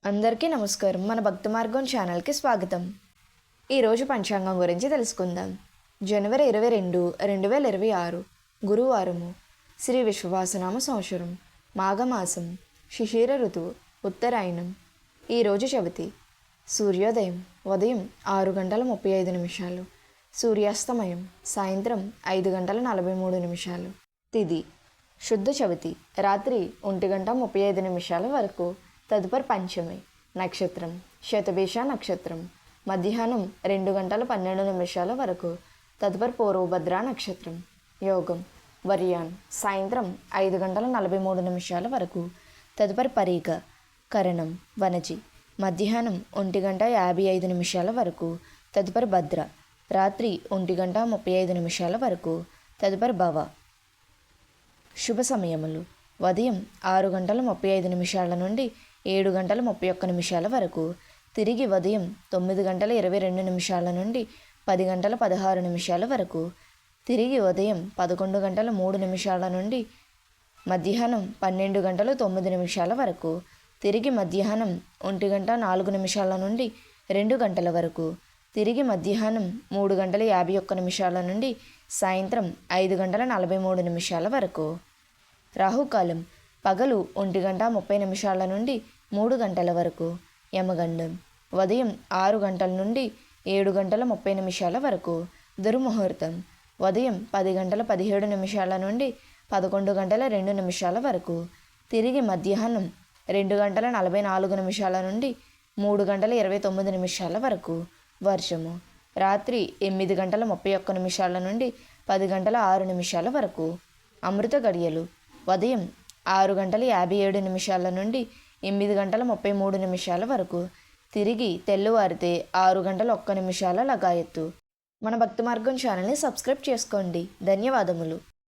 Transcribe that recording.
అందరికీ నమస్కారం. మన భక్తి మార్గం ఛానల్కి స్వాగతం. ఈరోజు పంచాంగం గురించి తెలుసుకుందాం. జనవరి 22, 2026 గురువారము. శ్రీ విశ్వవాసనామ సంవత్సరం, మాఘమాసం, శిశిర ఋతువు, ఉత్తరాయణం. ఈరోజు చవితి. సూర్యోదయం ఉదయం 6 గంటల 35 నిమిషాలు, సూర్యాస్తమయం సాయంత్రం 5 గంటల 43 నిమిషాలు. తిథి శుద్ధ చవితి రాత్రి 1 గంట 35 నిమిషాల వరకు. తదుపరి పంచమి. నక్షత్రం శతభిష నక్షత్రం, మధ్యాహ్నం 2 గంటల 12 నిమిషాల వరకు. తదుపరి పూర్వభద్ర నక్షత్రం. యోగం వర్యాన్ సాయంత్రం 5 గంటల 43 నిమిషాల వరకు. తదుపరి పరీగ. కరణం వనజి మధ్యాహ్నం 1 గంట 55 నిమిషాల వరకు. తదుపరి భద్ర రాత్రి 1 గంట 35 నిమిషాల వరకు. తదుపరి భవ. శుభ సమయములు ఉదయం 6 గంటల 35 నిమిషాల నుండి 7 గంటల 31 నిమిషాల వరకు. తిరిగి ఉదయం 9 గంటల 22 నిమిషాల నుండి 10 గంటల 16 నిమిషాల వరకు. తిరిగి ఉదయం 11 గంటల 3 నిమిషాల నుండి మధ్యాహ్నం 12 గంటల 9 నిమిషాల వరకు. తిరిగి మధ్యాహ్నం 1 గంట 4 నిమిషాల నుండి 2 గంటల వరకు. తిరిగి మధ్యాహ్నం 3 గంటల 51 నిమిషాల నుండి సాయంత్రం 5 గంటల 43 నిమిషాల వరకు. రాహుకాలం పగలు 1 గంట 30 నిమిషాల నుండి 3 గంటల వరకు. యమగండం ఉదయం 6 గంటల నుండి 7 గంటల 30 నిమిషాల వరకు. దుర్ముహూర్తం ఉదయం 10 గంటల 17 నిమిషాల నుండి 11 గంటల 2 నిమిషాల వరకు. తిరిగి మధ్యాహ్నం 2 గంటల 44 నిమిషాల నుండి 3 గంటల 29 నిమిషాల వరకు. వర్షము రాత్రి 8 గంటల 31 నిమిషాల నుండి 10 గంటల 6 నిమిషాల వరకు. అమృత గడియలు ఉదయం 6 గంటల 57 నిమిషాల నుండి 8 గంటల 33 నిమిషాల వరకు. తిరిగి తెల్లవారితే 6 గంటల 1 నిమిషాల లగాయత్తు. మన భక్తి మార్గం ఛానల్ని సబ్స్క్రైబ్ చేసుకోండి. ధన్యవాదములు.